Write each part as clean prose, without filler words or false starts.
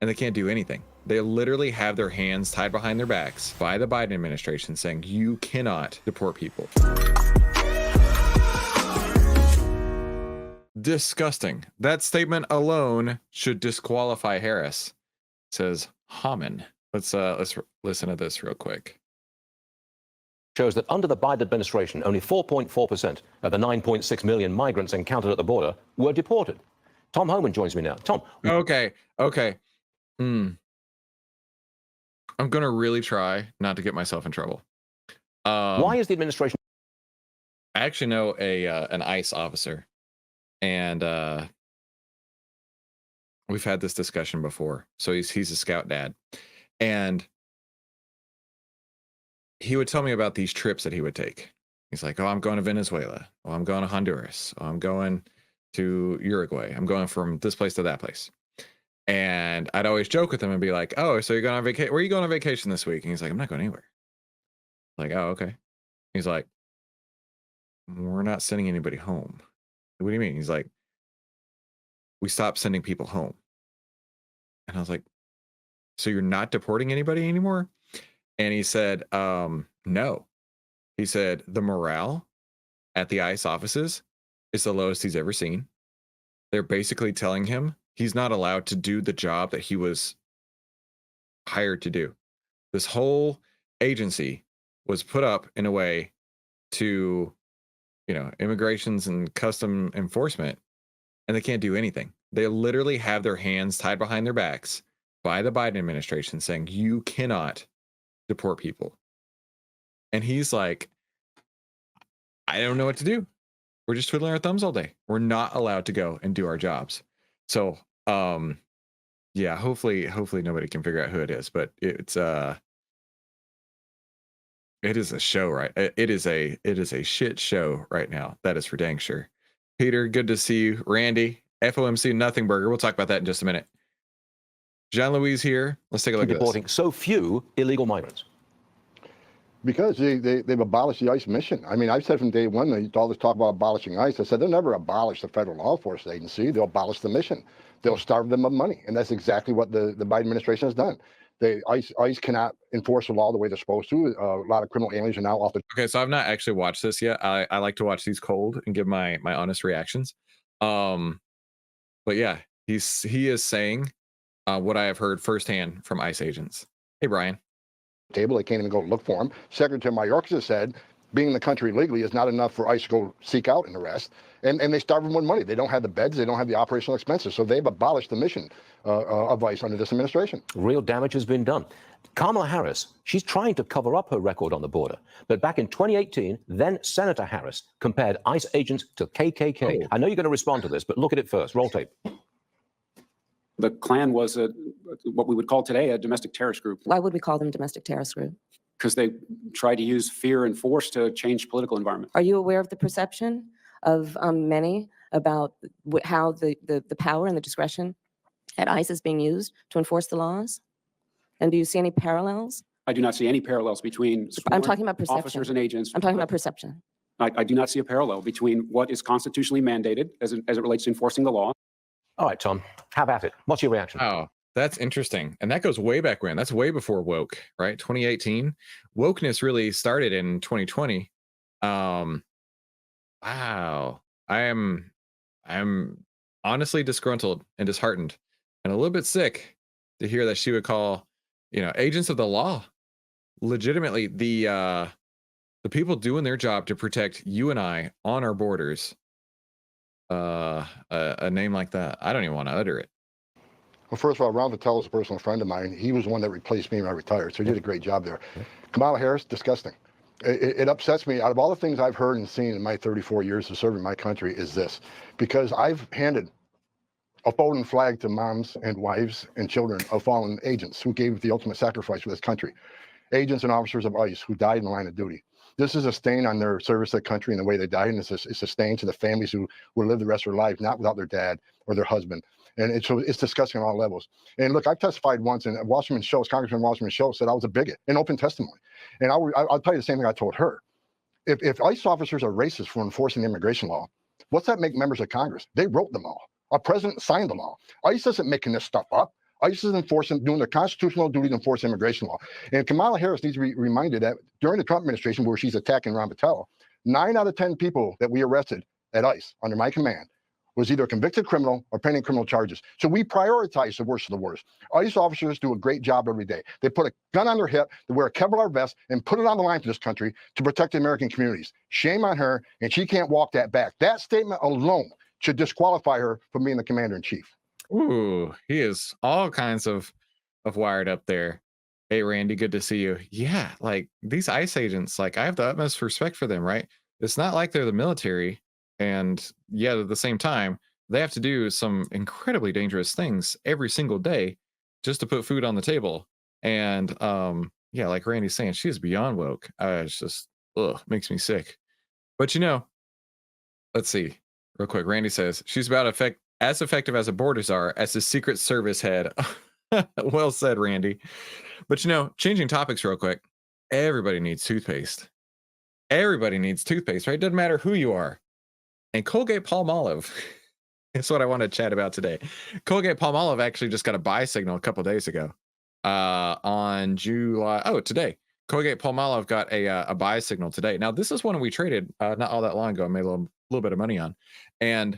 and they can't do anything. They literally have their hands tied behind their backs by the Biden administration saying, you cannot deport people. Disgusting. That statement alone should disqualify Harris, says Homan. Let's listen to this real quick. Shows that under the Biden administration, only 4.4% of the 9.6 million migrants encountered at the border were deported. Tom Homan joins me now. Tom. Okay. I'm going to really try not to get myself in trouble. Why is the administration... I actually know an ICE officer, and we've had this discussion before. So he's a scout dad, and he would tell me about these trips that he would take. He's like, oh, I'm going to Venezuela. Oh, I'm going to Honduras. Oh, I'm going to Uruguay. I'm going from this place to that place. And I'd always joke with him and be like, oh, so you're going on vacation? Where are you going on vacation this week? And he's like, I'm not going anywhere. Like, oh, okay. He's like, we're not sending anybody home. What do you mean? He's like, we stopped sending people home. And I was like, so you're not deporting anybody anymore? And he said, no. He said, the morale at the ICE offices is the lowest he's ever seen. They're basically telling him he's not allowed to do the job that he was hired to do. This whole agency was put up in a way to, immigrations and custom enforcement, and they can't do anything. They literally have their hands tied behind their backs by the Biden administration saying, you cannot deport people. And he's like, I don't know what to do. We're just twiddling our thumbs all day. We're not allowed to go and do our jobs. So, yeah, hopefully nobody can figure out who it is, but it is a show, right? It is a shit show right now. That is for dang sure. Peter, good to see you. Randy, FOMC Nothing Burger. We'll talk about that in just a minute. Jean-Louis here. Let's take a look at deporting so few illegal migrants? Because they've abolished the ICE mission. I mean, I've said from day one, all this talk about abolishing ICE, I said they'll never abolish the federal law enforcement agency. They'll abolish the mission. They'll starve them of money. And that's exactly what the Biden administration has done. ICE cannot enforce the law the way they're supposed to. A lot of criminal aliens are now off the... Okay, so I've not actually watched this yet. I like to watch these cold and give my honest reactions. But yeah, he is saying what I have heard firsthand from ICE agents. Hey, Brian. Table. They can't even go look for him. Secretary Mayorkas said being in the country illegally is not enough for ICE to go seek out and arrest. And they starve them with money. They don't have the beds. They don't have the operational expenses. So they've abolished the mission of ICE under this administration. Real damage has been done. Kamala Harris, she's trying to cover up her record on the border. But back in 2018, then Senator Harris compared ICE agents to KKK. Oh. I know you're going to respond to this, but look at it first. Roll tape. The Klan was what we would call today a domestic terrorist group. Why would we call them domestic terrorist group? Because they tried to use fear and force to change political environment. Are you aware of the perception of many about how the power and the discretion at ICE is being used to enforce the laws? And do you see any parallels? I do not see any parallels between I'm talking about perception. Officers and agents. I'm talking about perception. I do not see a parallel between what is constitutionally mandated as it relates to enforcing the law. All right, Tom, have at it. What's your reaction? Oh, that's interesting. And that goes way back when. That's way before woke, right? 2018. Wokeness really started in 2020. Wow. I'm honestly disgruntled and disheartened and a little bit sick to hear that she would call, agents of the law legitimately the people doing their job to protect you and I on our borders. A name like that, I don't even want to utter it. Well, first of all, Ron Vitello is a personal friend of mine. He was the one that replaced me when I retired, so he did a great job there. Kamala Harris, disgusting. It upsets me. Out of all the things I've heard and seen in my 34 years of serving my country is this, because I've handed a folding flag to moms and wives and children of fallen agents who gave the ultimate sacrifice for this country. Agents and officers of ICE who died in the line of duty. This is a stain on their service to the country and the way they died, and it's a stain to the families who will live the rest of their life not without their dad or their husband. And it's disgusting on all levels. And look, I've testified once, and Congressman Wasserman Schultz said I was a bigot in open testimony. And I'll tell you the same thing I told her. If ICE officers are racist for enforcing the immigration law, what's that make members of Congress? They wrote the law. Our president signed the law. ICE isn't making this stuff up. ICE is doing their constitutional duty to enforce immigration law. And Kamala Harris needs to be reminded that during the Trump administration, where she's attacking Ron Vitello, 9 out of 10 people that we arrested at ICE under my command was either a convicted criminal or pending criminal charges. So we prioritize the worst of the worst. ICE officers do a great job every day. They put a gun on their hip, they wear a Kevlar vest, and put it on the line for this country to protect the American communities. Shame on her, and she can't walk that back. That statement alone should disqualify her from being the commander-in-chief. Ooh, he is all kinds of wired up there. Hey, Randy, good to see you. Yeah, like these ICE agents, like I have the utmost respect for them, right? It's not like they're the military. And yet at the same time, they have to do some incredibly dangerous things every single day just to put food on the table. And yeah, like Randy's saying, she is beyond woke. It's just, makes me sick. But let's see real quick. Randy says she's about as effective as a border czar as the Secret Service head. Well said, Randy. But changing topics real quick. Everybody needs toothpaste. Everybody needs toothpaste, right? Doesn't matter who you are. And Colgate Palmolive is what I want to chat about today. Colgate Palmolive actually just got a buy signal a couple days ago. On July, today. Colgate Palmolive got a buy signal today. Now, this is one we traded not all that long ago. I made a little bit of money on. And,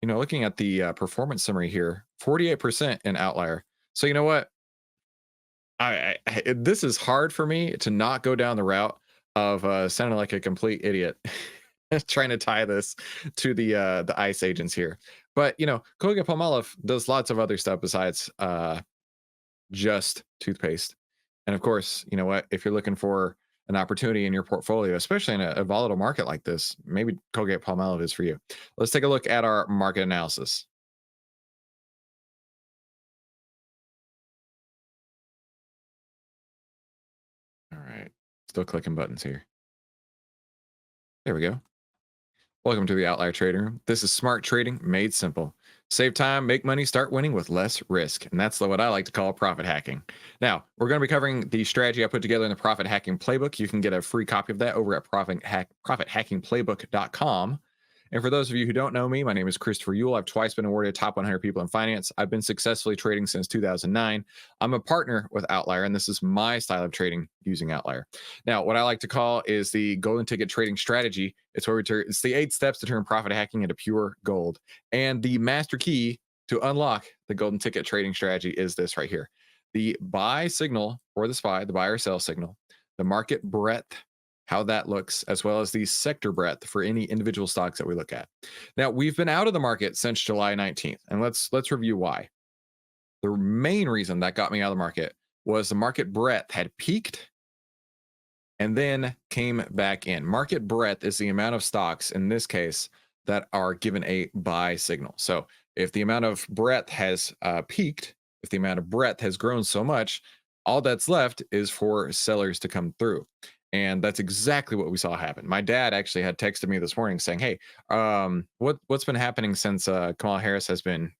looking at the performance summary here, 48% in outlier. So you know what? This is hard for me to not go down the route of sounding like a complete idiot. Trying to tie this to the ICE agents here. But Colgate Palmolive does lots of other stuff besides just toothpaste. And of course, you know what, if you're looking for an opportunity in your portfolio, especially in a volatile market like this, maybe Colgate Palmolive is for you. Let's take a look at our market analysis. All right, still clicking buttons here. There we go. Welcome to the Outlier Trading Room. This is smart trading made simple. Save time, make money, start winning with less risk. And that's what I like to call profit hacking. Now, we're going to be covering the strategy I put together in the Profit Hacking Playbook. You can get a free copy of that over at profithackingplaybook.com. And for those of you who don't know me, my name is Christopher Uhl. I've twice been awarded Top 100 People in Finance. I've been successfully trading since 2009. I'm a partner with Outlier, and this is my style of trading using Outlier. Now, what I like to call is the golden ticket trading strategy. It's the 8 steps to turn profit hacking into pure gold. And the master key to unlock the golden ticket trading strategy is this right here. The buy signal for the SPY, the buy or sell signal, the market breadth, how that looks, as well as the sector breadth for any individual stocks that we look at. Now, we've been out of the market since July 19th, and let's review why. The main reason that got me out of the market was the market breadth had peaked and then came back in. Market breadth is the amount of stocks, in this case, that are given a buy signal. So if the amount of breadth has peaked, if the amount of breadth has grown so much, all that's left is for sellers to come through. And that's exactly what we saw happen. My dad actually had texted me this morning saying, hey, what's been happening since Kamala Harris has been,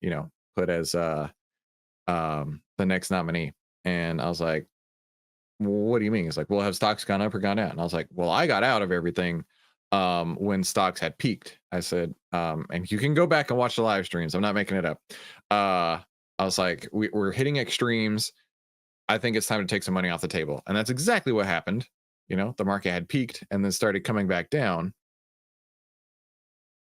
put as the next nominee? And I was like, what do you mean? He's like, well, have stocks gone up or gone down? And I was like, well, I got out of everything when stocks had peaked. I said, and you can go back and watch the live streams. I'm not making it up. I was like, we're hitting extremes. I think it's time to take some money off the table. And that's exactly what happened. The market had peaked and then started coming back down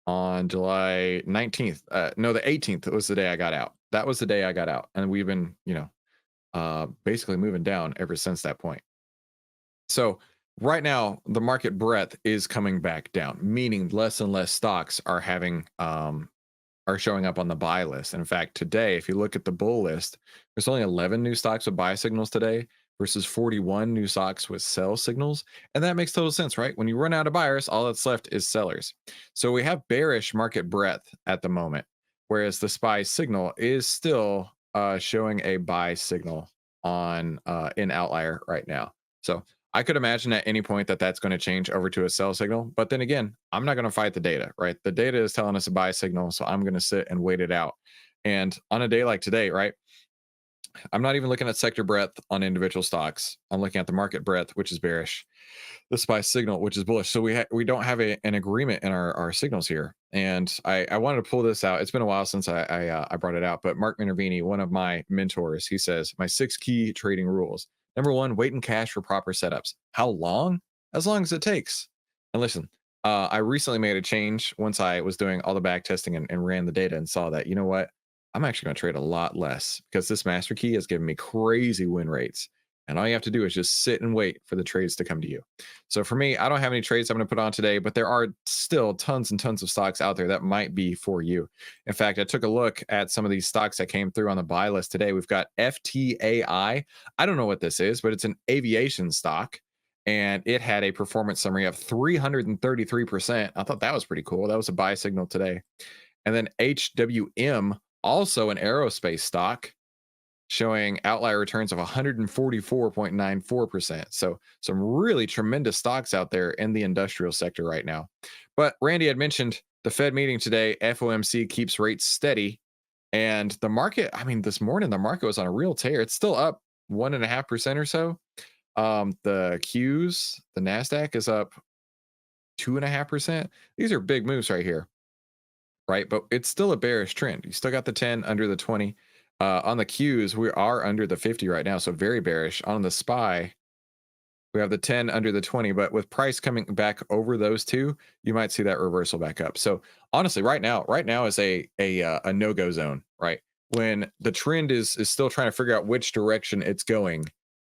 on July 19th. No, the 18th was the day I got out. That was the day I got out. And we've been, basically moving down ever since that point. So right now, the market breadth is coming back down, meaning less and less stocks are showing up on the buy list. In fact, today, if you look at the bull list, there's only 11 new stocks with buy signals today versus 41 new stocks with sell signals. And that makes total sense, right? When you run out of buyers, all that's left is sellers. So we have bearish market breadth at the moment, whereas the SPY signal is still showing a buy signal on in Outlier right now. So I could imagine at any point that that's going to change over to a sell signal. But then again, I'm not going to fight the data, right? The data is telling us a buy signal, so I'm going to sit and wait it out. And on a day like today, right, I'm not even looking at sector breadth on individual stocks. I'm looking at the market breadth, which is bearish, the SPY signal, which is bullish. So we don't have an agreement in our signals here. And I wanted to pull this out. It's been a while since I brought it out, but Mark Minervini, one of my mentors, he says, my 6 key trading rules. Number 1, wait in cash for proper setups. How long? As long as it takes. And listen, I recently made a change once I was doing all the back testing and ran the data and saw that, you know what? I'm actually going to trade a lot less because this master key has given me crazy win rates. And all you have to do is just sit and wait for the trades to come to you. So for me, I don't have any trades I'm going to put on today, but there are still tons and tons of stocks out there that might be for you. In fact, I took a look at some of these stocks that came through on the buy list today. We've got FTAI. I don't know what this is, but it's an aviation stock. And it had a performance summary of 333%. I thought that was pretty cool. That was a buy signal today. And then HWM, also an aerospace stock, showing outlier returns of 144.94%. So some really tremendous stocks out there in the industrial sector right now. But Randy had mentioned the Fed meeting today. FOMC keeps rates steady. And the market, I mean, this morning, the market was on a real tear. It's still up 1.5% or so. The Qs, the NASDAQ is up 2.5%. These are big moves right here, right? But it's still a bearish trend. You still got the 10 under the 20. On the Qs, we are under the 50 right now, so very bearish. On the SPY, we have the 10 under the 20, but with price coming back over those two, you might see that reversal back up. So honestly, right now is a no-go zone, right? When the trend is still trying to figure out which direction it's going,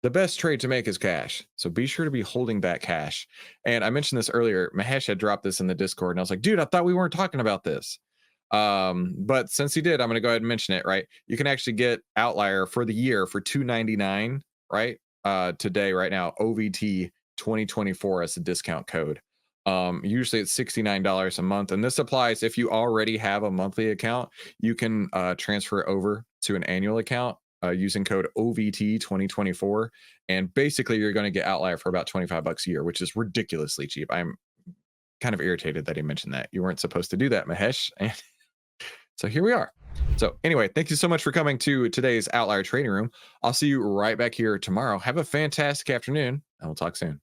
the best trade to make is cash. So be sure to be holding back cash. And I mentioned this earlier. Mahesh had dropped this in the Discord, and I was like, dude, I thought we weren't talking about this. But since he did, I'm going to go ahead and mention it, right? You can actually get outlier for the year for $299, right? Today, right now, OVT 2024 as a discount code. Usually it's $69 a month. And this applies if you already have a monthly account, you can transfer over to an annual account using code OVT 2024. And basically you're going to get outlier for about $25 a year, which is ridiculously cheap. I'm kind of irritated that he mentioned that. You weren't supposed to do that, Mahesh. And so here we are. So anyway, thank you so much for coming to today's Outlier Trading Room. I'll see you right back here tomorrow. Have a fantastic afternoon, and we'll talk soon.